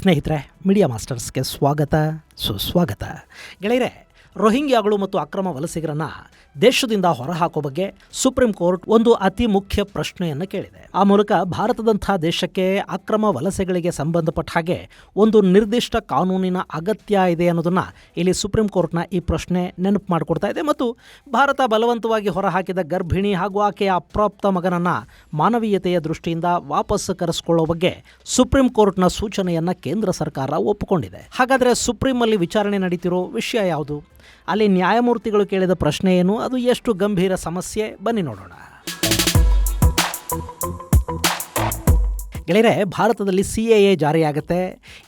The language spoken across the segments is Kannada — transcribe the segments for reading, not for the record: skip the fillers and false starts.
ಸ್ನೇಹಿತರೆ, ಮೀಡಿಯಾ ಮಾಸ್ಟರ್ಸ್ಗೆ ಸ್ವಾಗತ ಸುಸ್ವಾಗತ. ಗೆಳೆಯರೆ, ರೋಹಿಂಗ್ಯಾಗಳು ಮತ್ತು ಅಕ್ರಮ ವಲಸಿಗರನ್ನು ದೇಶದಿಂದ ಹೊರಹಾಕೋ ಬಗ್ಗೆ ಸುಪ್ರೀಂ ಕೋರ್ಟ್ ಒಂದು ಅತಿ ಮುಖ್ಯ ಪ್ರಶ್ನೆಯನ್ನು ಕೇಳಿದೆ. ಆ ಮೂಲಕ ಭಾರತದಂಥ ದೇಶಕ್ಕೆ ಅಕ್ರಮ ವಲಸೆಗಳಿಗೆ ಸಂಬಂಧಪಟ್ಟ ಹಾಗೆ ಒಂದು ನಿರ್ದಿಷ್ಟ ಕಾನೂನಿನ ಅಗತ್ಯ ಇದೆ ಅನ್ನೋದನ್ನು ಇಲ್ಲಿ ಸುಪ್ರೀಂ ಕೋರ್ಟ್ನ ಈ ಪ್ರಶ್ನೆ ನೆನಪು ಮಾಡಿಕೊಡ್ತಾ ಇದೆ. ಮತ್ತು ಭಾರತ ಬಲವಂತವಾಗಿ ಹೊರಹಾಕಿದ ಗರ್ಭಿಣಿ ಹಾಗೂ ಆಕೆಯ ಅಪ್ರಾಪ್ತ ಮಗನನ್ನು ಮಾನವೀಯತೆಯ ದೃಷ್ಟಿಯಿಂದ ವಾಪಸ್ ಕರೆಸಿಕೊಳ್ಳೋ ಬಗ್ಗೆ ಸುಪ್ರೀಂ ಕೋರ್ಟ್ನ ಸೂಚನೆಯನ್ನು ಕೇಂದ್ರ ಸರ್ಕಾರ ಒಪ್ಪಿಕೊಂಡಿದೆ. ಹಾಗಾದರೆ ಸುಪ್ರೀಂನಲ್ಲಿ ವಿಚಾರಣೆ ನಡೀತಿರೋ ವಿಷಯ ಯಾವುದು? ಅಲ್ಲಿ ನ್ಯಾಯಮೂರ್ತಿಗಳು ಕೇಳಿದ ಪ್ರಶ್ನೆ ಏನು? ಅದು ಎಷ್ಟು ಗಂಭೀರ ಸಮಸ್ಯೆ? ಬನ್ನಿ ನೋಡೋಣ. ಗೆಳೆಯರೆ, ಭಾರತದಲ್ಲಿ CAA ಜಾರಿಯಾಗುತ್ತೆ.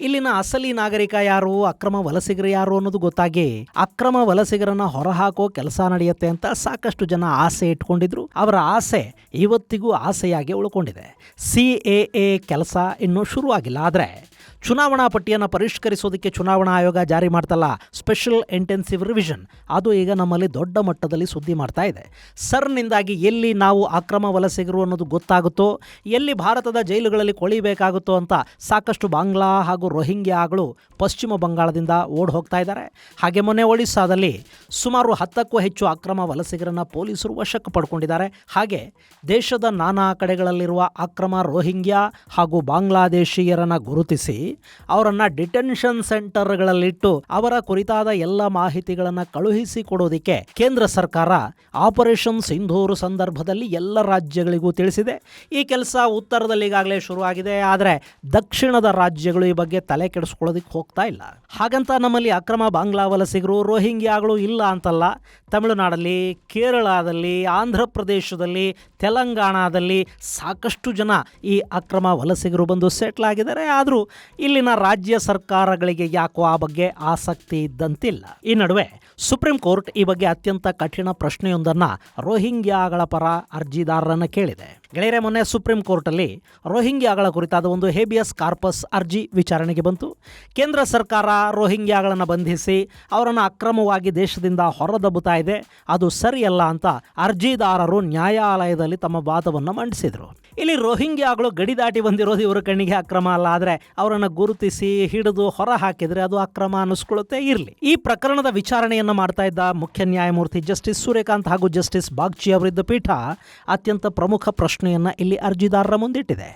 ಇಲ್ಲಿನ ಅಸಲಿ ನಾಗರಿಕ ಯಾರು, ಅಕ್ರಮ ವಲಸಿಗರು ಯಾರು ಅನ್ನೋದು ಗೊತ್ತಾಗಿ ಅಕ್ರಮ ವಲಸಿಗರನ್ನ ಹೊರಹಾಕೋ ಕೆಲಸ ನಡೆಯುತ್ತೆ ಅಂತ ಸಾಕಷ್ಟು ಜನ ಆಸೆ ಇಟ್ಕೊಂಡಿದ್ರು. ಅವರ ಆಸೆ ಇವತ್ತಿಗೂ ಆಸೆಯಾಗಿ ಉಳ್ಕೊಂಡಿದೆ. CAA ಕೆಲಸ ಇನ್ನೂ ಶುರುವಾಗಿಲ್ಲ. ಆದರೆ ಚುನಾವಣಾ ಪಟ್ಟಿಯನ್ನು ಪರಿಷ್ಕರಿಸೋದಕ್ಕೆ ಚುನಾವಣಾ ಆಯೋಗ ಜಾರಿ ಮಾಡ್ತಲ್ಲ, ಸ್ಪೆಷಲ್ ಇಂಟೆನ್ಸಿವ್ ರಿವಿಷನ್, ಅದು ಈಗ ನಮ್ಮಲ್ಲಿ ದೊಡ್ಡ ಮಟ್ಟದಲ್ಲಿ ಸುದ್ದಿ ಮಾಡ್ತಾ ಇದೆ. ಸರ್ನಿಂದಾಗಿ ಎಲ್ಲಿ ನಾವು ಅಕ್ರಮ ವಲಸಿಗರು ಅನ್ನೋದು ಗೊತ್ತಾಗುತ್ತೋ, ಎಲ್ಲಿ ಭಾರತದ ಜೈಲುಗಳಲ್ಲಿ ಕೊಳಿಬೇಕಾಗುತ್ತೋ ಅಂತ ಸಾಕಷ್ಟು ಬಾಂಗ್ಲಾ ಹಾಗೂ ರೋಹಿಂಗ್ಯಾಗಳು ಪಶ್ಚಿಮ ಬಂಗಾಳದಿಂದ ಓಡಿ ಹೋಗ್ತಾ ಇದ್ದಾರೆ. ಹಾಗೆ ಮೊನ್ನೆ ಒಡಿಸ್ಸಾದಲ್ಲಿ ಸುಮಾರು 10ಕ್ಕೂ ಹೆಚ್ಚು ಅಕ್ರಮ ವಲಸಿಗರನ್ನು ಪೊಲೀಸರು ವಶಕ್ಕೆ ಪಡ್ಕೊಂಡಿದ್ದಾರೆ. ಹಾಗೆ ದೇಶದ ನಾನಾ ಕಡೆಗಳಲ್ಲಿರುವ ಅಕ್ರಮ ರೋಹಿಂಗ್ಯಾ ಹಾಗೂ ಬಾಂಗ್ಲಾದೇಶೀಯರನ್ನು ಗುರುತಿಸಿ ಅವರನ್ನು ಡಿಟೆನ್ಷನ್ ಸೆಂಟರ್ಗಳಲ್ಲಿಟ್ಟು ಅವರ ಕುರಿತಾದ ಎಲ್ಲ ಮಾಹಿತಿಗಳನ್ನು ಕಳುಹಿಸಿ ಕೊಡೋದಕ್ಕೆ ಕೇಂದ್ರ ಸರ್ಕಾರ ಆಪರೇಷನ್ ಸಿಂಧೂರು ಸಂದರ್ಭದಲ್ಲಿ ಎಲ್ಲ ರಾಜ್ಯಗಳಿಗೂ ತಿಳಿಸಿದೆ. ಈ ಕೆಲಸ ಉತ್ತರದಲ್ಲಿ ಈಗಾಗಲೇ ಶುರುವಾಗಿದೆ. ಆದರೆ ದಕ್ಷಿಣದ ರಾಜ್ಯಗಳು ಈ ಬಗ್ಗೆ ತಲೆ ಕೆಡಿಸ್ಕೊಳ್ಳೋದಕ್ಕೆ ಹೋಗ್ತಾ ಇಲ್ಲ. ಹಾಗಂತ ನಮ್ಮಲ್ಲಿ ಅಕ್ರಮ ಬಾಂಗ್ಲಾ ವಲಸಿಗರು ರೋಹಿಂಗ್ಯಾಗಳು ಇಲ್ಲ ಅಂತಲ್ಲ. ತಮಿಳುನಾಡಲ್ಲಿ, ಕೇರಳದಲ್ಲಿ, ಆಂಧ್ರ ಪ್ರದೇಶದಲ್ಲಿ, ತೆಲಂಗಾಣದಲ್ಲಿ ಸಾಕಷ್ಟು ಜನ ಈ ಅಕ್ರಮ ವಲಸಿಗರು ಬಂದು ಸೆಟ್ಲ್ ಆಗಿದ್ದಾರೆ. ಆದರೂ ಇಲ್ಲಿನ ರಾಜ್ಯ ಸರ್ಕಾರಗಳಿಗೆ ಯಾಕೋ ಆ ಬಗ್ಗೆ ಆಸಕ್ತಿ ಇದ್ದಂತಿಲ್ಲ. ಈ ನಡುವೆ ಸುಪ್ರೀಂ ಕೋರ್ಟ್ ಈ ಬಗ್ಗೆ ಅತ್ಯಂತ ಕಠಿಣ ಪ್ರಶ್ನೆಯೊಂದನ್ನು ರೋಹಿಂಗ್ಯಾಗಳ ಪರ ಅರ್ಜಿದಾರರನ್ನು ಕೇಳಿದೆ. ಗೆಳೆಯರೆ, ಮೊನ್ನೆ ಸುಪ್ರೀಂ ಕೋರ್ಟಲ್ಲಿ ರೋಹಿಂಗ್ಯಾಗಳ ಕುರಿತಾದ ಒಂದು ಹೇಬಿಯಸ್ ಕಾರ್ಪಸ್ ಅರ್ಜಿ ವಿಚಾರಣೆಗೆ ಬಂತು. ಕೇಂದ್ರ ಸರ್ಕಾರ ರೋಹಿಂಗ್ಯಾಗಳನ್ನು ಬಂಧಿಸಿ ಅವರನ್ನು ಅಕ್ರಮವಾಗಿ ದೇಶದಿಂದ ಹೊರದಬ್ಬುತ್ತಾ ಇದೆ, ಅದು ಸರಿಯಲ್ಲ ಅಂತ ಅರ್ಜಿದಾರರು ನ್ಯಾಯಾಲಯದಲ್ಲಿ ತಮ್ಮ ವಾದವನ್ನು ಮಂಡಿಸಿದರು. ಇಲ್ಲಿ ರೋಹಿಂಗ್ಯಾಗಳು ಗಡಿ ದಾಟಿ ಬಂದಿರೋದು ಇವರ ಕಣ್ಣಿಗೆ ಅಕ್ರಮ ಅಲ್ಲ. ಆದರೆ ಅವರನ್ನು ಗುರುತಿಸಿ ಹಿಡಿದು ಹೊರ ಹಾಕಿದರೆ ಅದು ಅಕ್ರಮ ಅನ್ನಿಸ್ಕೊಳ್ಳುತ್ತೆ. ಇರಲಿ. ಈ ಪ್ರಕರಣದ ವಿಚಾರಣೆಯನ್ನು ಮಾಡ್ತಾ ಇದ್ದ ಮುಖ್ಯ ನ್ಯಾಯಮೂರ್ತಿ ಜಸ್ಟಿಸ್ ಸೂರ್ಯಕಾಂತ್ ಹಾಗೂ ಜಸ್ಟಿಸ್ ಬಾಗ್ಚಿ ಅವರಿದ್ದ ಪೀಠ ಅತ್ಯಂತ ಪ್ರಮುಖ ಪ್ರಶ್ನೆಯನ್ನು ಇಲ್ಲಿ ಅರ್ಜಿದಾರರ ಮುಂದಿಟ್ಟಿದೆ.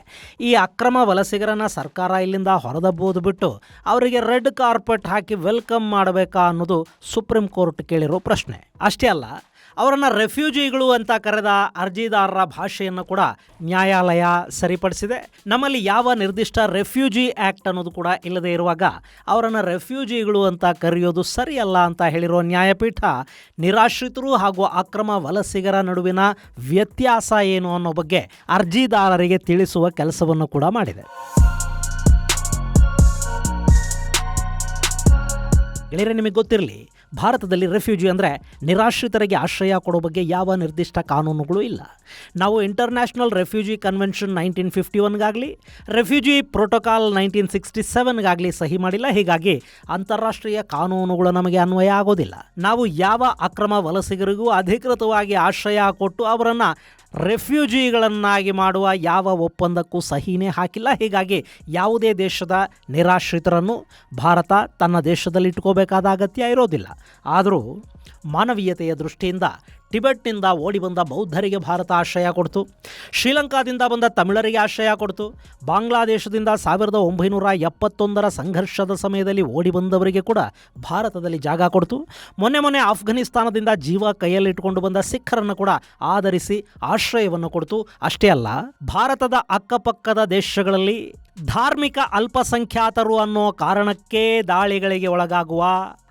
ಈ ಅಕ್ರಮ ವಲಸಿಗರನ್ನ ಸರ್ಕಾರ ಇಲ್ಲಿಂದ ಹೊರದಬ್ಬೋದು ಬಿಟ್ಟು ಅವರಿಗೆ ರೆಡ್ ಕಾರ್ಪೆಟ್ ಹಾಕಿ ವೆಲ್ಕಮ್ ಮಾಡಬೇಕಾ ಅನ್ನೋದು ಸುಪ್ರೀಂ ಕೋರ್ಟ್ ಕೇಳಿರೋ ಪ್ರಶ್ನೆ. ಅಷ್ಟೇ ಅಲ್ಲ, ಅವರನ್ನು ರೆಫ್ಯೂಜಿಗಳು ಅಂತ ಕರೆದ ಅರ್ಜಿದಾರರ ಭಾಷೆಯನ್ನು ಕೂಡ ನ್ಯಾಯಾಲಯ ಸರಿಪಡಿಸಿದೆ. ನಮ್ಮಲ್ಲಿ ಯಾವ ನಿರ್ದಿಷ್ಟ ರೆಫ್ಯೂಜಿ ಆ್ಯಕ್ಟ್ ಅನ್ನೋದು ಕೂಡ ಇಲ್ಲದೆ ಇರುವಾಗ ಅವರನ್ನು ರೆಫ್ಯೂಜಿಗಳು ಅಂತ ಕರೆಯೋದು ಸರಿಯಲ್ಲ ಅಂತ ಹೇಳಿರೋ ನ್ಯಾಯಪೀಠ ನಿರಾಶ್ರಿತರು ಹಾಗೂ ಅಕ್ರಮ ವಲಸಿಗರ ನಡುವಿನ ವ್ಯತ್ಯಾಸ ಏನು ಅನ್ನೋ ಬಗ್ಗೆ ಅರ್ಜಿದಾರರಿಗೆ ತಿಳಿಸುವ ಕೆಲಸವನ್ನು ಕೂಡ ಮಾಡಿದೆ. ಗೆಳೆಯರೆ, ನಿಮಗೆ ಗೊತ್ತಿರಲಿ, ಭಾರತದಲ್ಲಿ ರೆಫ್ಯೂಜಿ ಅಂದರೆ ನಿರಾಶ್ರಿತರಿಗೆ ಆಶ್ರಯ ಕೊಡೋ ಬಗ್ಗೆ ಯಾವ ನಿರ್ದಿಷ್ಟ ಕಾನೂನುಗಳು ಇಲ್ಲ. ನಾವು ಇಂಟರ್ನ್ಯಾಷನಲ್ ರೆಫ್ಯೂಜಿ ಕನ್ವೆನ್ಷನ್ 1951ಗಾಗಲಿ ರೆಫ್ಯೂಜಿ ಪ್ರೋಟೋಕಾಲ್ 1967ಗಾಗಲಿ ಸಹಿ ಮಾಡಿಲ್ಲ. ಹೀಗಾಗಿ ಅಂತಾರಾಷ್ಟ್ರೀಯ ಕಾನೂನುಗಳು ನಮಗೆ ಅನ್ವಯ ಆಗೋದಿಲ್ಲ. ನಾವು ಯಾವ ಅಕ್ರಮ ವಲಸಿಗರಿಗೂ ಅಧಿಕೃತವಾಗಿ ಆಶ್ರಯ ಕೊಟ್ಟು ಅವರನ್ನು ರೆಫ್ಯೂಜಿಗಳನ್ನಾಗಿ ಮಾಡುವ ಯಾವ ಒಪ್ಪಂದಕ್ಕೂ ಸಹಿನೇ ಹಾಕಿಲ್ಲ. ಹೀಗಾಗಿ ಯಾವುದೇ ದೇಶದ ನಿರಾಶ್ರಿತರನ್ನು ಭಾರತ ತನ್ನ ದೇಶದಲ್ಲಿ ಇಟ್ಕೋಬೇಕಾದ ಅಗತ್ಯ ಇರೋದಿಲ್ಲ. ಆದರೂ ಮಾನವೀಯತೆಯ ದೃಷ್ಟಿಯಿಂದ ಟಿಬೆಟ್ನಿಂದ ಓಡಿ ಬಂದ ಬೌದ್ಧರಿಗೆ ಭಾರತ ಆಶ್ರಯ ಕೊಡ್ತು. ಶ್ರೀಲಂಕಾದಿಂದ ಬಂದ ತಮಿಳರಿಗೆ ಆಶ್ರಯ ಕೊಡ್ತು. ಬಾಂಗ್ಲಾದೇಶದಿಂದ 1971ರ ಸಂಘರ್ಷದ ಸಮಯದಲ್ಲಿ ಓಡಿ ಬಂದವರಿಗೆ ಕೂಡ ಭಾರತದಲ್ಲಿ ಜಾಗ ಕೊಡ್ತು. ಮೊನ್ನೆ ಆಫ್ಘನಿಸ್ತಾನದಿಂದ ಜೀವ ಕೈಯಲ್ಲಿಟ್ಟುಕೊಂಡು ಬಂದ ಸಿಖ್ಖರನ್ನು ಕೂಡ ಆಧರಿಸಿ ಆಶ್ರಯವನ್ನು ಕೊಡ್ತು. ಅಷ್ಟೇ ಅಲ್ಲ, ಭಾರತದ ಅಕ್ಕಪಕ್ಕದ ದೇಶಗಳಲ್ಲಿ ಧಾರ್ಮಿಕ ಅಲ್ಪಸಂಖ್ಯಾತರು ಅನ್ನೋ ಕಾರಣಕ್ಕೆ ದಾಳಿಗಳಿಗೆ ಒಳಗಾಗುವ,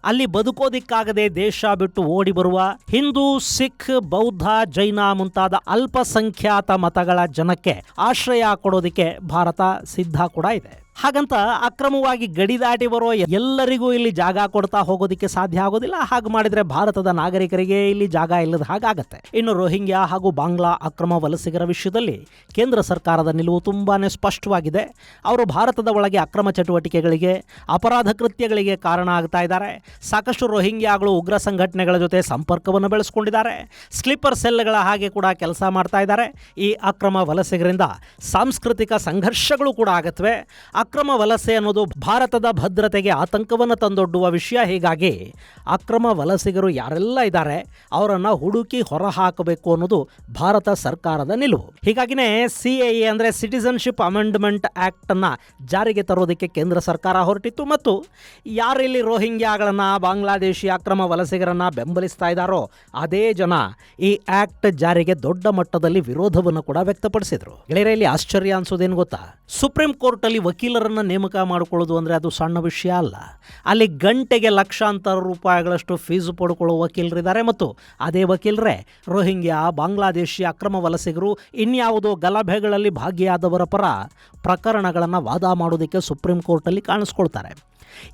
ಅಲ್ಲಿ ಬದುಕೋದಿಕ್ಕಾಗದೆ ದೇಶ ಬಿಟ್ಟು ಓಡಿ ಬರುವ ಹಿಂದೂ, ಸಿಖ್, ಬೌದ್ಧ, ಜೈನ ಮುಂತಾದ ಅಲ್ಪಸಂಖ್ಯಾತ ಮತಗಳ ಜನಕ್ಕೆ ಆಶ್ರಯ ಕೊಡೋದಕ್ಕೆ ಭಾರತ ಸಿದ್ಧ ಕೂಡ ಇದೆ. ಹಾಗಂತ ಅಕ್ರಮವಾಗಿ ಗಡಿ ದಾಟಿ ಬರೋ ಎಲ್ಲರಿಗೂ ಇಲ್ಲಿ ಜಾಗ ಕೊಡ್ತಾ ಹೋಗೋದಕ್ಕೆ ಸಾಧ್ಯ ಆಗೋದಿಲ್ಲ. ಹಾಗೆ ಮಾಡಿದರೆ ಭಾರತದ ನಾಗರಿಕರಿಗೆ ಇಲ್ಲಿ ಜಾಗ ಇಲ್ಲದ ಹಾಗಾಗತ್ತೆ. ಇನ್ನು ರೋಹಿಂಗ್ಯಾ ಹಾಗೂ ಬಾಂಗ್ಲಾ ಅಕ್ರಮ ವಲಸಿಗರ ವಿಷಯದಲ್ಲಿ ಕೇಂದ್ರ ಸರ್ಕಾರದ ನಿಲುವು ತುಂಬಾನೇ ಸ್ಪಷ್ಟವಾಗಿದೆ. ಅವರು ಭಾರತದ ಒಳಗೆ ಅಕ್ರಮ ಚಟುವಟಿಕೆಗಳಿಗೆ, ಅಪರಾಧ ಕೃತ್ಯಗಳಿಗೆ ಕಾರಣ ಆಗ್ತಾ ಇದ್ದಾರೆ. ಸಾಕಷ್ಟು ರೋಹಿಂಗ್ಯಾಗಳು ಉಗ್ರ ಸಂಘಟನೆಗಳ ಜೊತೆ ಸಂಪರ್ಕವನ್ನು ಬೆಳೆಸ್ಕೊಂಡಿದ್ದಾರೆ. ಸ್ಲೀಪರ್ ಸೆಲ್ಗಳ ಹಾಗೆ ಕೂಡ ಕೆಲಸ ಮಾಡ್ತಾ ಇದ್ದಾರೆ. ಈ ಅಕ್ರಮ ವಲಸಿಗರಿಂದ ಸಾಂಸ್ಕೃತಿಕ ಸಂಘರ್ಷಗಳು ಕೂಡ ಆಗತ್ವೆ. ಅಕ್ರಮ ವಲಸೆ ಅನ್ನೋದು ಭಾರತದ ಭದ್ರತೆಗೆ ಆತಂಕವನ್ನು ತಂದೊಡ್ಡುವ ವಿಷಯ. ಹೀಗಾಗಿ ಅಕ್ರಮ ವಲಸಿಗರು ಯಾರೆಲ್ಲ ಇದ್ದಾರೆ ಅವರನ್ನು ಹುಡುಕಿ ಹೊರಹಾಕಬೇಕು ಅನ್ನೋದು ಭಾರತ ಸರ್ಕಾರದ ನಿಲುವು. ಹೀಗಾಗಿನೇ CAA ಅಂದರೆ ಸಿಟಿಸನ್ಶಿಪ್ ಅಮೆಂಡ್ಮೆಂಟ್ ಆ್ಯಕ್ಟನ್ನು ಜಾರಿಗೆ ತರೋದಕ್ಕೆ ಕೇಂದ್ರ ಸರ್ಕಾರ ಹೊರಟಿತ್ತು. ಮತ್ತು ಯಾರಿಲ್ಲಿ ರೋಹಿಂಗ್ಯಾಗಳನ್ನು, ಬಾಂಗ್ಲಾದೇಶಿ ಅಕ್ರಮ ವಲಸಿಗರನ್ನು ಬೆಂಬಲಿಸ್ತಾ ಇದ್ದಾರೋ ಅದೇ ಜನ ಈ ಆ್ಯಕ್ಟ್ ಜಾರಿಗೆ ದೊಡ್ಡ ಮಟ್ಟದಲ್ಲಿ ವಿರೋಧವನ್ನು ಕೂಡ ವ್ಯಕ್ತಪಡಿಸಿದರು. ಗೆಳೆಯರಲ್ಲಿ ಆಶ್ಚರ್ಯ ಅನ್ಸೋದೇನು ಗೊತ್ತಾ? ಸುಪ್ರೀಂ ಕೋರ್ಟಲ್ಲಿ ವಕೀಲರನ್ನು ನೇಮಕ ಮಾಡಿಕೊಳ್ಳೋದು ಅಂದರೆ ಅದು ಸಣ್ಣ ವಿಷಯ ಅಲ್ಲ. ಅಲ್ಲಿ ಗಂಟೆಗೆ ಲಕ್ಷಾಂತರ ರೂಪಾಯಿಗಳಷ್ಟು ಫೀಸು ಪಡ್ಕೊಳ್ಳೋ ವಕೀಲರಿದ್ದಾರೆ. ಮತ್ತು ಅದೇ ವಕೀಲರೇ ರೋಹಿಂಗ್ಯಾ, ಬಾಂಗ್ಲಾದೇಶಿ ಅಕ್ರಮ ವಲಸಿಗರು, ಇನ್ಯಾವುದೋ ಗಲಭೆಗಳಲ್ಲಿ ಭಾಗಿಯಾದವರ ಪರ ಪ್ರಕರಣಗಳನ್ನು ವಾದ ಮಾಡೋದಕ್ಕೆ ಸುಪ್ರೀಂ ಕೋರ್ಟಲ್ಲಿ ಕಾಣಿಸ್ಕೊಳ್ತಾರೆ.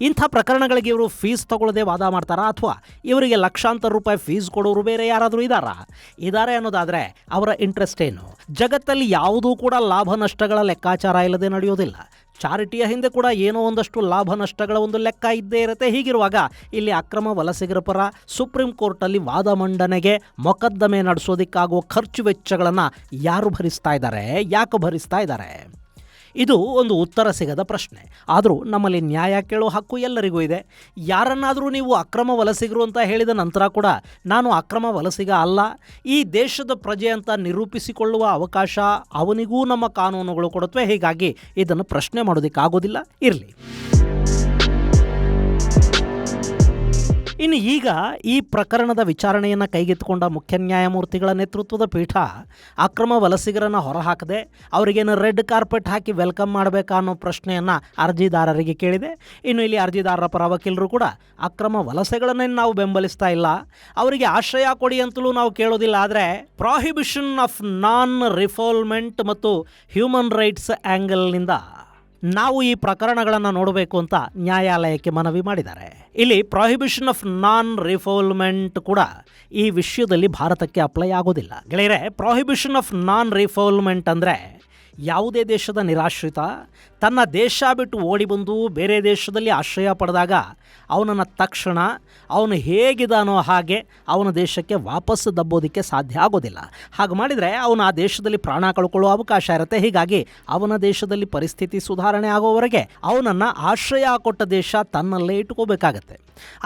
ಇಂಥ ಪ್ರಕರಣಗಳಿಗೆ ಇವರು ಫೀಸ್ ತಗೊಳ್ಳದೆ ವಾದ ಮಾಡ್ತಾರಾ, ಅಥವಾ ಇವರಿಗೆ ಲಕ್ಷಾಂತರ ರೂಪಾಯಿ ಫೀಸ್ ಕೊಡೋರು ಬೇರೆ ಯಾರಾದರೂ ಇದ್ದಾರೆ ಅನ್ನೋದಾದರೆ ಅವರ ಇಂಟ್ರೆಸ್ಟ್ ಏನು? ಜಗತ್ತಲ್ಲಿ ಯಾವುದೂ ಕೂಡ ಲಾಭ ನಷ್ಟಗಳ ಲೆಕ್ಕಾಚಾರ ಇಲ್ಲದೆ ನಡೆಯೋದಿಲ್ಲ. ಚಾರಿಟಿಯ ಹಿಂದೆ ಕೂಡ ಏನೋ ಒಂದಷ್ಟು ಲಾಭ ನಷ್ಟಗಳ ಒಂದು ಲೆಕ್ಕ ಇದ್ದೇ ಇರುತ್ತೆ. ಹೀಗಿರುವಾಗ ಇಲ್ಲಿ ಅಕ್ರಮ ವಲಸಿಗರ ಪರ ಸುಪ್ರೀಂ ಕೋರ್ಟಲ್ಲಿ ವಾದ ಮಂಡನೆಗೆ ಮೊಕದ್ದಮೆ ನಡೆಸೋದಕ್ಕಾಗುವ ಖರ್ಚು ವೆಚ್ಚಗಳನ್ನು ಯಾರು ಭರಿಸ್ತಾ ಇದ್ದಾರೆ, ಯಾಕೆ ಭರಿಸ್ತಾ ಇದ್ದಾರೆ? ಇದು ಒಂದು ಉತ್ತರ ಸಿಗದ ಪ್ರಶ್ನೆ. ಆದರೂ ನಮ್ಮಲ್ಲಿ ನ್ಯಾಯ ಕೇಳೋ ಹಕ್ಕು ಎಲ್ಲರಿಗೂ ಇದೆ. ಯಾರನ್ನಾದರೂ ನೀವು ಅಕ್ರಮ ವಲಸಿಗರು ಅಂತ ಹೇಳಿದ ನಂತರ ಕೂಡ ನಾನು ಅಕ್ರಮ ವಲಸಿಗ ಅಲ್ಲ, ಈ ದೇಶದ ಪ್ರಜೆ ಅಂತ ನಿರೂಪಿಸಿಕೊಳ್ಳುವ ಅವಕಾಶ ಅವನಿಗೂ ನಮ್ಮ ಕಾನೂನುಗಳು ಕೊಡುತ್ತವೆ. ಹೀಗಾಗಿ ಇದನ್ನು ಪ್ರಶ್ನೆ ಮಾಡೋದಕ್ಕಾಗೋದಿಲ್ಲ. ಇರಲಿ. ಇನ್ನು ಈಗ ಈ ಪ್ರಕರಣದ ವಿಚಾರಣೆಯನ್ನು ಕೈಗೆತ್ತಿಕೊಂಡ ಮುಖ್ಯ ನ್ಯಾಯಮೂರ್ತಿಗಳ ನೇತೃತ್ವದ ಪೀಠ ಅಕ್ರಮ ವಲಸಿಗರನ್ನು ಹೊರಹಾಕದೆ ಅವರಿಗೇನು ರೆಡ್ ಕಾರ್ಪೆಟ್ ಹಾಕಿ ವೆಲ್ಕಮ್ ಮಾಡಬೇಕಾ ಅನ್ನೋ ಪ್ರಶ್ನೆಯನ್ನು ಅರ್ಜಿದಾರರಿಗೆ ಕೇಳಿದೆ. ಇನ್ನು ಇಲ್ಲಿ ಅರ್ಜಿದಾರರ ಪರ ವಕೀಲರು ಕೂಡ ಅಕ್ರಮ ವಲಸೆಗಳನ್ನೇ ನಾವು ಬೆಂಬಲಿಸ್ತಾ ಇಲ್ಲ, ಅವರಿಗೆ ಆಶ್ರಯ ಕೊಡಿ ಅಂತಲೂ ನಾವು ಕೇಳೋದಿಲ್ಲ, ಆದರೆ ಪ್ರಾಹಿಬಿಷನ್ ಆಫ್ ನಾನ್ ರಿಫಾಲ್ಮೆಂಟ್ ಮತ್ತು ಹ್ಯೂಮನ್ ರೈಟ್ಸ್ ಆ್ಯಂಗಲ್ನಿಂದ ನಾವು ಈ ಪ್ರಕರಣಗಳನ್ನು ನೋಡಬೇಕು ಅಂತ ನ್ಯಾಯಾಲಯಕ್ಕೆ ಮನವಿ ಮಾಡಿದ್ದಾರೆ. ಇಲ್ಲಿ ಪ್ರಾಹಿಬಿಷನ್ ಆಫ್ ನಾನ್ ರಿಫಾಲ್ಮೆಂಟ್ ಕೂಡ ಈ ವಿಷಯದಲ್ಲಿ ಭಾರತಕ್ಕೆ ಅಪ್ಲೈ ಆಗೋದಿಲ್ಲ. ಗೆಳೆಯರೆ, ಪ್ರಾಹಿಬಿಷನ್ ಆಫ್ ನಾನ್ ರಿಫಾಲ್ಮೆಂಟ್ ಅಂದರೆ ಯಾವುದೇ ದೇಶದ ನಿರಾಶ್ರಿತ ತನ್ನ ದೇಶ ಬಿಟ್ಟು ಓಡಿ ಬಂದು ಬೇರೆ ದೇಶದಲ್ಲಿ ಆಶ್ರಯ ಪಡೆದಾಗ ಅವನನ್ನು ತಕ್ಷಣ ಅವನು ಹೇಗಿದಾನೋ ಹಾಗೆ ಅವನ ದೇಶಕ್ಕೆ ವಾಪಸ್ ದಬ್ಬೋದಕ್ಕೆ ಸಾಧ್ಯ ಆಗೋದಿಲ್ಲ. ಹಾಗೆ ಮಾಡಿದರೆ ಅವನು ಆ ದೇಶದಲ್ಲಿ ಪ್ರಾಣ ಕಳ್ಕೊಳ್ಳೋ ಅವಕಾಶ ಇರುತ್ತೆ. ಹೀಗಾಗಿ ಅವನ ದೇಶದಲ್ಲಿ ಪರಿಸ್ಥಿತಿ ಸುಧಾರಣೆ ಆಗೋವರೆಗೆ ಅವನನ್ನು ಆಶ್ರಯ ಕೊಟ್ಟ ದೇಶ ತನ್ನಲ್ಲೇ ಇಟ್ಕೋಬೇಕಾಗತ್ತೆ.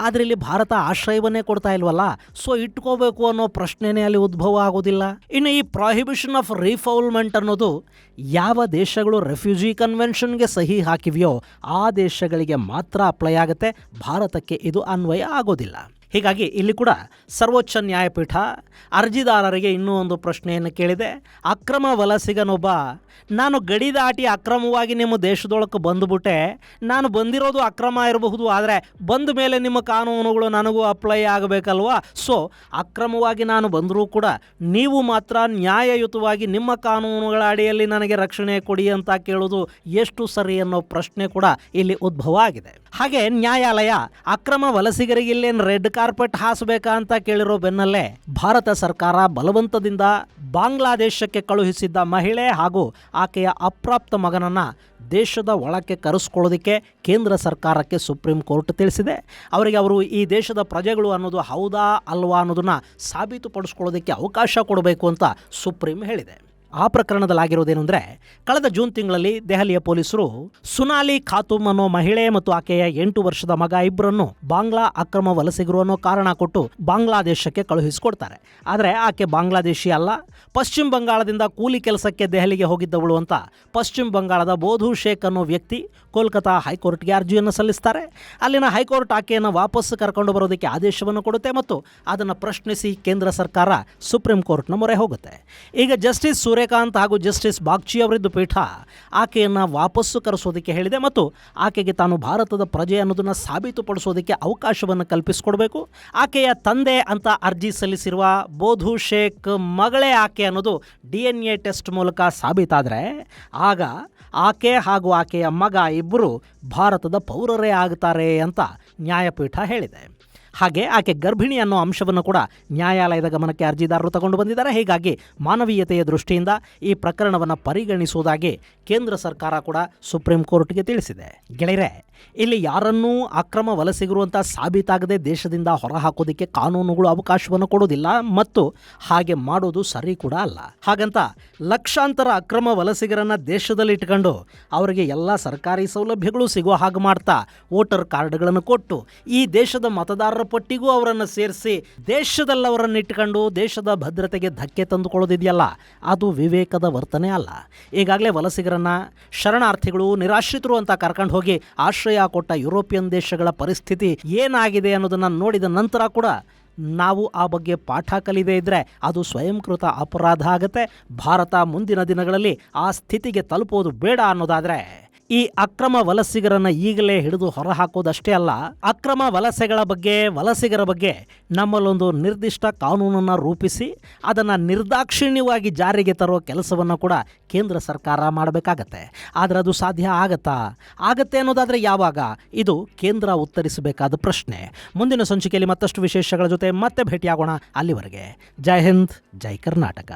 ಆದರೆ ಇಲ್ಲಿ ಭಾರತ ಆಶ್ರಯವನ್ನೇ ಕೊಡ್ತಾ ಇಲ್ವಲ್ಲ, ಸೊ ಇಟ್ಕೋಬೇಕು ಅನ್ನೋ ಪ್ರಶ್ನೆನೇ ಅಲ್ಲಿ ಉದ್ಭವ ಆಗೋದಿಲ್ಲ. ಇನ್ನು ಈ ಪ್ರಾಹಿಬಿಷನ್ ಆಫ್ ರಿಫೌಲ್ಮೆಂಟ್ ಅನ್ನೋದು ಯಾವ ದೇಶಗಳು ರೆಫ್ಯೂಜಿ ಕನ್ವೆನ್ಷನ್ಗೆ ಸಹಿ ಹಾಕಿವೆಯೋ ಆ ದೇಶಗಳಿಗೆ ಮಾತ್ರ ಅಪ್ಲೈ ಆಗುತ್ತೆ, ಭಾರತಕ್ಕೆ ಇದು ಅನ್ವಯ ಆಗೋದಿಲ್ಲ. ಹೀಗಾಗಿ ಇಲ್ಲಿ ಕೂಡ ಸರ್ವೋಚ್ಚ ನ್ಯಾಯಪೀಠ ಅರ್ಜಿದಾರರಿಗೆ ಇನ್ನೂ ಒಂದು ಪ್ರಶ್ನೆಯನ್ನು ಕೇಳಿದೆ. ಅಕ್ರಮ ವಲಸಿಗನೊಬ್ಬ ನಾನು ಗಡಿ ದಾಟಿ ಅಕ್ರಮವಾಗಿ ನಿಮ್ಮ ದೇಶದೊಳಕ್ಕೆ ಬಂದುಬಿಟ್ಟೆ, ನಾನು ಬಂದಿರೋದು ಅಕ್ರಮ ಇರಬಹುದು, ಆದರೆ ಬಂದ ಮೇಲೆ ನಿಮ್ಮ ಕಾನೂನುಗಳು ನನಗೂ ಅಪ್ಲೈ ಆಗಬೇಕಲ್ವಾ, ಸೊ ಅಕ್ರಮವಾಗಿ ನಾನು ಬಂದರೂ ಕೂಡ ನೀವು ಮಾತ್ರ ನ್ಯಾಯಯುತವಾಗಿ ನಿಮ್ಮ ಕಾನೂನುಗಳ ಅಡಿಯಲ್ಲಿ ನನಗೆ ರಕ್ಷಣೆ ಕೊಡಿ ಅಂತ ಕೇಳೋದು ಎಷ್ಟು ಸರಿ ಅನ್ನೋ ಪ್ರಶ್ನೆ ಕೂಡ ಇಲ್ಲಿ ಉದ್ಭವ ಆಗಿದೆ. ಹಾಗೆ ನ್ಯಾಯಾಲಯ ಅಕ್ರಮ ವಲಸಿಗರಿಗೆ ಇಲ್ಲೇನು ರೆಡ್ ಕಾರ್ಪೆಟ್ ಹಾಸಬೇಕಾ ಅಂತ ಕೇಳಿರೋ ಬೆನ್ನಲ್ಲೇ ಭಾರತ ಸರ್ಕಾರ ಬಲವಂತದಿಂದ ಬಾಂಗ್ಲಾದೇಶಕ್ಕೆ ಕಳುಹಿಸಿದ್ದ ಮಹಿಳೆ ಹಾಗೂ ಆಕೆಯ ಅಪ್ರಾಪ್ತ ಮಗನನ್ನು ದೇಶದ ಒಳಕ್ಕೆ ಕರೆಸ್ಕೊಳ್ಳೋದಕ್ಕೆ ಕೇಂದ್ರ ಸರ್ಕಾರಕ್ಕೆ ಸುಪ್ರೀಂ ಕೋರ್ಟ್ ತಿಳಿಸಿದೆ. ಅವರಿಗೆ ಅವರು ಈ ದೇಶದ ಪ್ರಜೆಗಳು ಅನ್ನೋದು ಹೌದಾ ಅಲ್ವಾ ಅನ್ನೋದನ್ನು ಸಾಬೀತುಪಡಿಸ್ಕೊಳ್ಳೋದಕ್ಕೆ ಅವಕಾಶ ಕೊಡಬೇಕು ಅಂತ ಸುಪ್ರೀಂ ಹೇಳಿದೆ. ಆ ಪ್ರಕರಣದಲ್ಲಾಗಿರೋದೇನು ಅಂದರೆ, ಕಳೆದ ಜೂನ್ ತಿಂಗಳಲ್ಲಿ ದೆಹಲಿಯ ಪೊಲೀಸರು ಸುನಾಲಿ ಖಾತೂಮ್ ಅನ್ನೋ ಮಹಿಳೆ ಮತ್ತು ಆಕೆಯ 8 ವರ್ಷದ ಮಗ ಇಬ್ಬರನ್ನು ಬಾಂಗ್ಲಾ ಅಕ್ರಮ ವಲಸಿಗರು ಅನ್ನೋ ಕಾರಣ ಕೊಟ್ಟು ಬಾಂಗ್ಲಾದೇಶಕ್ಕೆ ಕಳುಹಿಸಿಕೊಡ್ತಾರೆ. ಆದರೆ ಆಕೆ ಬಾಂಗ್ಲಾದೇಶಿ ಅಲ್ಲ, ಪಶ್ಚಿಮ ಬಂಗಾಳದಿಂದ ಕೂಲಿ ಕೆಲಸಕ್ಕೆ ದೆಹಲಿಗೆ ಹೋಗಿದ್ದವಳು ಅಂತ ಪಶ್ಚಿಮ ಬಂಗಾಳದ ಬೋಧು ಶೇಖ್ ಅನ್ನೋ ವ್ಯಕ್ತಿ ಕೋಲ್ಕತಾ ಹೈಕೋರ್ಟ್ಗೆ ಅರ್ಜಿಯನ್ನು ಸಲ್ಲಿಸ್ತಾರೆ. ಅಲ್ಲಿನ ಹೈಕೋರ್ಟ್ ಆಕೆಯನ್ನು ವಾಪಸ್ ಕರ್ಕೊಂಡು ಬರೋದಕ್ಕೆ ಆದೇಶವನ್ನು ಕೊಡುತ್ತೆ ಮತ್ತು ಅದನ್ನು ಪ್ರಶ್ನಿಸಿ ಕೇಂದ್ರ ಸರ್ಕಾರ ಸುಪ್ರೀಂ ಕೋರ್ಟ್ನ ಮೊರೆ ಹೋಗುತ್ತೆ. ಈಗ ಜಸ್ಟಿಸ್ ಸೂರ್ಯಕಾಂತ್ ಹಾಗೂ ಜಸ್ಟಿಸ್ ಬಾಗ್ಚಿ ಅವರಿದ್ದ ಪೀಠ ಆಕೆಯನ್ನು ವಾಪಸ್ಸು ಕರೆಸೋದಕ್ಕೆ ಹೇಳಿದೆ ಮತ್ತು ಆಕೆಗೆ ತಾನು ಭಾರತದ ಪ್ರಜೆ ಅನ್ನೋದನ್ನು ಸಾಬೀತುಪಡಿಸೋದಕ್ಕೆ ಅವಕಾಶವನ್ನು ಕಲ್ಪಿಸಿಕೊಡ್ಬೇಕು. ಆಕೆಯ ತಂದೆ ಅಂತ ಅರ್ಜಿ ಸಲ್ಲಿಸಿರುವ ಬೋಧು ಶೇಖ್ ಮಗಳೇ ಆಕೆ ಅನ್ನೋದು DNA ಟೆಸ್ಟ್ ಮೂಲಕ ಸಾಬೀತಾದರೆ ಆಗ ಆಕೆ ಹಾಗೂ ಆಕೆಯ ಮಗ ಇಬ್ಬರು ಭಾರತದ ಪೌರರೇ ಆಗ್ತಾರೆ ಅಂತ ನ್ಯಾಯಪೀಠ ಹೇಳಿದೆ. ಹಾಗೆ ಆಕೆ ಗರ್ಭಿಣಿ ಅನ್ನೋ ಅಂಶವನ್ನು ಕೂಡ ನ್ಯಾಯಾಲಯದ ಗಮನಕ್ಕೆ ಅರ್ಜಿದಾರರು ತಗೊಂಡು ಬಂದಿದ್ದಾರೆ. ಹೀಗಾಗಿ ಮಾನವೀಯತೆಯ ದೃಷ್ಟಿಯಿಂದ ಈ ಪ್ರಕರಣವನ್ನು ಪರಿಗಣಿಸುವುದಾಗಿ ಕೇಂದ್ರ ಸರ್ಕಾರ ಕೂಡ ಸುಪ್ರೀಂ ಕೋರ್ಟ್ಗೆ ತಿಳಿಸಿದೆ. ಗೆಳೆಯರೆ, ಇಲ್ಲಿ ಯಾರನ್ನೂ ಅಕ್ರಮ ವಲಸಿಗರು ಅಂತ ಸಾಬೀತಾಗದೆ ದೇಶದಿಂದ ಹೊರಹಾಕೋದಕ್ಕೆ ಕಾನೂನುಗಳು ಅವಕಾಶವನ್ನು ಕೊಡೋದಿಲ್ಲ ಮತ್ತು ಹಾಗೆ ಮಾಡೋದು ಸರಿ ಕೂಡ ಅಲ್ಲ. ಹಾಗಂತ ಲಕ್ಷಾಂತರ ಅಕ್ರಮ ವಲಸಿಗರನ್ನ ದೇಶದಲ್ಲಿ ಇಟ್ಕೊಂಡು ಅವರಿಗೆ ಎಲ್ಲ ಸರ್ಕಾರಿ ಸೌಲಭ್ಯಗಳು ಸಿಗೋ ಹಾಗೆ ಮಾಡ್ತಾ ವೋಟರ್ ಕಾರ್ಡ್ಗಳನ್ನು ಕೊಟ್ಟು ಈ ದೇಶದ ಮತದಾರರ ಪಟ್ಟಿಗೂ ಅವರನ್ನು ಸೇರಿಸಿ ದೇಶದಲ್ಲಿ ಅವರನ್ನು ಇಟ್ಕೊಂಡು ದೇಶದ ಭದ್ರತೆಗೆ ಧಕ್ಕೆ ತಂದುಕೊಳ್ಳೋದಿದೆಯಲ್ಲ, ಅದು ವಿವೇಕದ ವರ್ತನೆ ಅಲ್ಲ. ಈಗಾಗಲೇ ವಲಸಿಗರನ್ನ ಶರಣಾರ್ಥಿಗಳು, ನಿರಾಶ್ರಿತರು ಅಂತ ಕರ್ಕೊಂಡು ಹೋಗಿ ಆಶ್ರಯ ಕೊಟ್ಟ ಯುರೋಪಿಯನ್ ದೇಶಗಳ ಪರಿಸ್ಥಿತಿ ಏನಾಗಿದೆ ಅನ್ನೋದನ್ನು ನೋಡಿದ ನಂತರ ಕೂಡ ನಾವು ಆ ಬಗ್ಗೆ ಪಾಠ ಕಲಿದೇ ಇದ್ದರೆ ಅದು ಸ್ವಯಂಕೃತ ಅಪರಾಧ ಆಗುತ್ತೆ. ಭಾರತ ಮುಂದಿನ ದಿನಗಳಲ್ಲಿ ಆ ಸ್ಥಿತಿಗೆ ತಲುಪೋದು ಬೇಡ ಅನ್ನೋದಾದರೆ ಈ ಅಕ್ರಮ ವಲಸಿಗರನ್ನು ಈಗಲೇ ಹಿಡಿದು ಹೊರಹಾಕೋದಷ್ಟೇ ಅಲ್ಲ, ಅಕ್ರಮ ವಲಸಿಗರ ಬಗ್ಗೆ ನಮ್ಮಲ್ಲೊಂದು ನಿರ್ದಿಷ್ಟ ಕಾನೂನನ್ನು ರೂಪಿಸಿ ಅದನ್ನು ನಿರ್ದಾಕ್ಷಿಣ್ಯವಾಗಿ ಜಾರಿಗೆ ತರೋ ಕೆಲಸವನ್ನು ಕೂಡ ಕೇಂದ್ರ ಸರ್ಕಾರ ಮಾಡಬೇಕಾಗತ್ತೆ. ಆದರೆ ಅದು ಸಾಧ್ಯ ಆಗತ್ತೆ ಅನ್ನೋದಾದರೆ ಯಾವಾಗ? ಇದು ಕೇಂದ್ರ ಉತ್ತರಿಸಬೇಕಾದ ಪ್ರಶ್ನೆ. ಮುಂದಿನ ಸಂಚಿಕೆಯಲ್ಲಿ ಮತ್ತಷ್ಟು ವಿಶೇಷಗಳ ಜೊತೆ ಮತ್ತೆ ಭೇಟಿಯಾಗೋಣ. ಅಲ್ಲಿವರೆಗೆ ಜೈ ಹಿಂದ್, ಜೈ ಕರ್ನಾಟಕ.